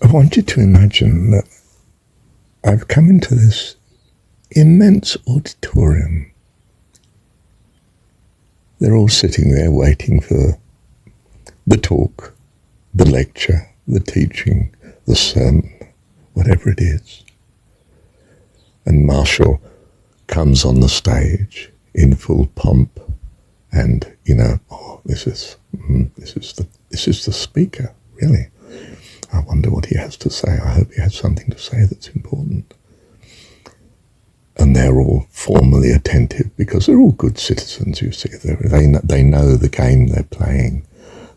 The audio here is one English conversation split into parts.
I want you to imagine that I've come into this immense auditorium. They're all sitting there waiting for the talk, the lecture, the teaching, the sermon, whatever it is. And Marshall comes on the stage in full pomp, and this is the speaker, really. I wonder what he has to say. I hope he has something to say that's important. And they're all formally attentive because they're all good citizens, you see. They know the game they're playing.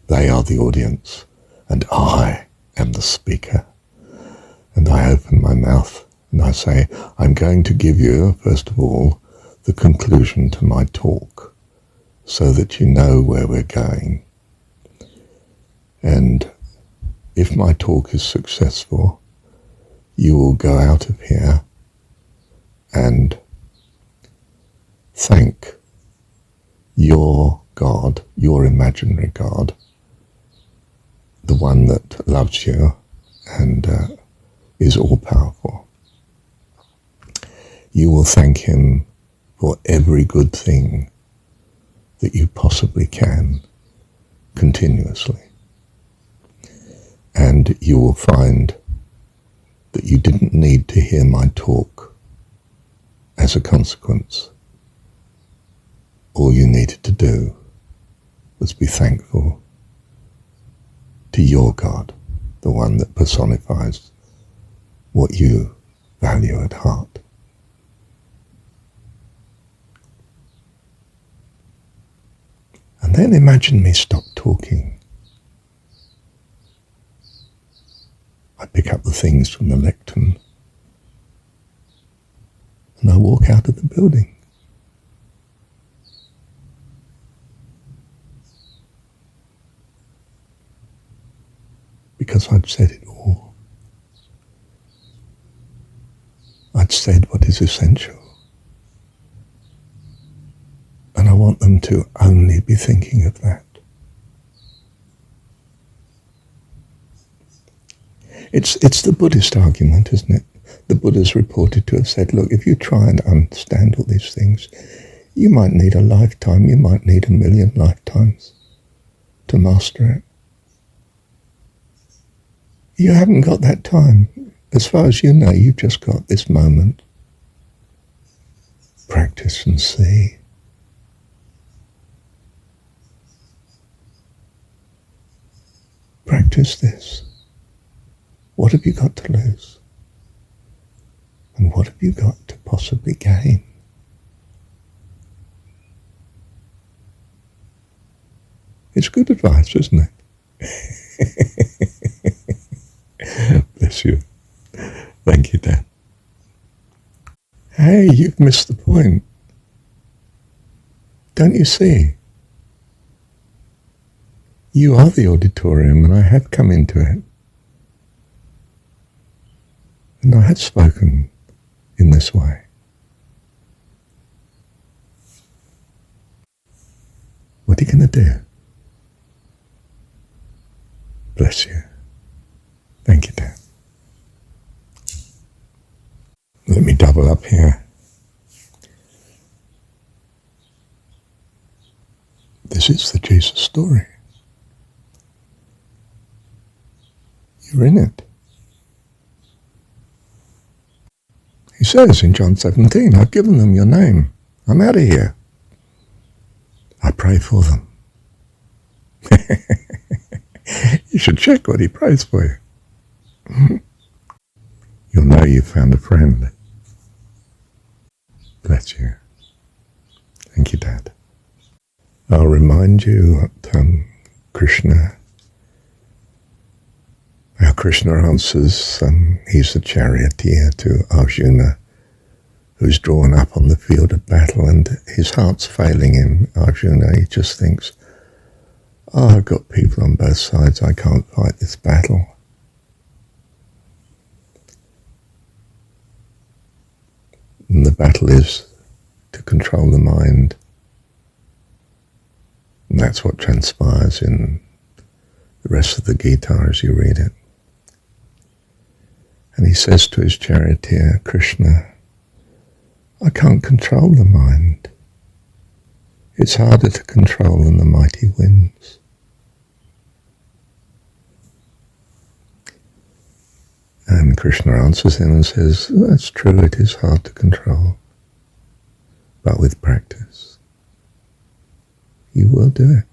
They are the audience, and I am the speaker. And I open my mouth and I say, I'm going to give you, first of all, the conclusion to my talk so that you know where we're going. And if my talk is successful, you will go out of here and thank your God, your imaginary God, the one that loves you and is all-powerful. You will thank him for every good thing that you possibly can, continuously. And you will find that you didn't need to hear my talk as a consequence. All you needed to do was be thankful to your God, the one that personifies what you value at heart. And then imagine me stop talking. I pick up the things from the lectern and I walk out of the building. Because I'd said it all. I'd said what is essential. And I want them to only be thinking of that. It's the Buddhist argument, isn't it? The Buddha's reported to have said, look, if you try and understand all these things, you might need a lifetime, you might need 1,000,000 lifetimes to master it. You haven't got that time. As far as you know, you've just got this moment. Practice and see. Practice this. What have you got to lose? And what have you got to possibly gain? It's good advice, isn't it? Bless you. Thank you, Dad. Hey, you've missed the point. Don't you see? You are the auditorium, and I have come into it. And I have spoken in this way. What are you going to do? Bless you. Thank you, Dad. Let me double up here. This is the Jesus story. You're in it. He says in John 17, I've given them your name. I'm out of here. I pray for them. You should check what he prays for you. You'll know you've found a friend. Bless you. Thank you, Dad. I'll remind you that Krishna, how Krishna answers, he's the charioteer to Arjuna, who's drawn up on the field of battle, and his heart's failing him, Arjuna. He just thinks, I've got people on both sides, I can't fight this battle. And the battle is to control the mind. And that's what transpires in the rest of the Gita as you read it. And he says to his charioteer, Krishna, I can't control the mind. It's harder to control than the mighty winds. And Krishna answers him and says, that's true, it is hard to control. But with practice, you will do it.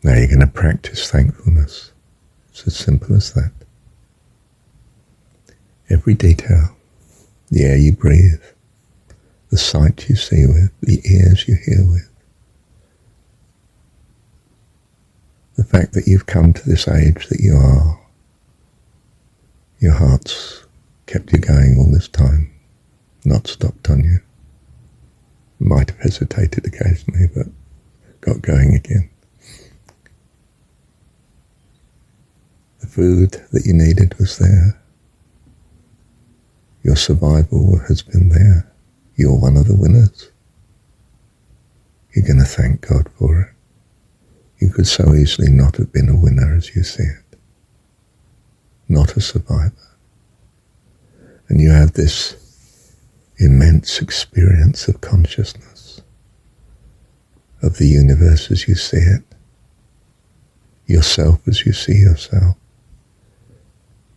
Now you're going to practice thankfulness. It's as simple as that. Every detail, the air you breathe, the sight you see with, the ears you hear with, the fact that you've come to this age that you are, your heart's kept you going all this time, not stopped on you. Might have hesitated occasionally, but got going again. The food that you needed was there. Your survival has been there. You're one of the winners. You're going to thank God for it. You could so easily not have been a winner as you see it. Not a survivor. And you have this immense experience of consciousness, of the universe as you see it, yourself as you see yourself,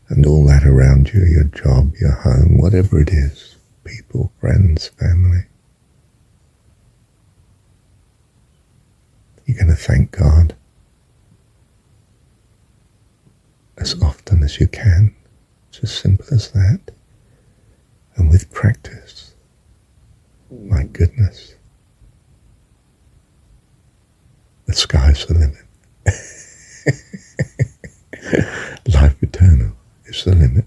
and all that around you, your job, your home, whatever it is, people, friends, family. You're going to thank God as often as you can. It's as simple as that. And with practice, my goodness, the sky's the limit. Life eternal is the limit.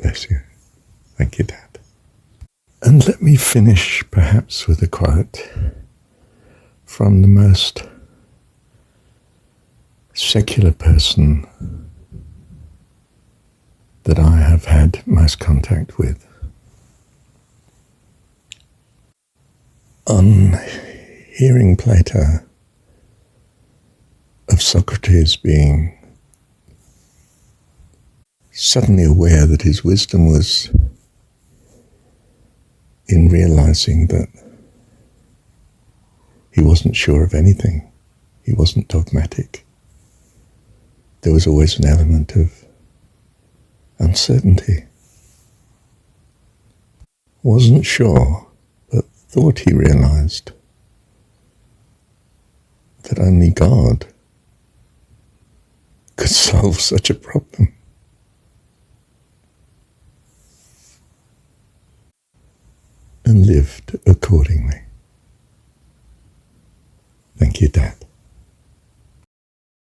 Bless you. Thank you, Dad. And let me finish perhaps with a quote from the most secular person that I have had most contact with. On hearing Plato of Socrates being suddenly aware that his wisdom was in realizing that he wasn't sure of anything. He wasn't dogmatic. There was always an element of uncertainty. Wasn't sure, but thought he realized that only God could solve such a problem. And lived accordingly. Thank you, Dad.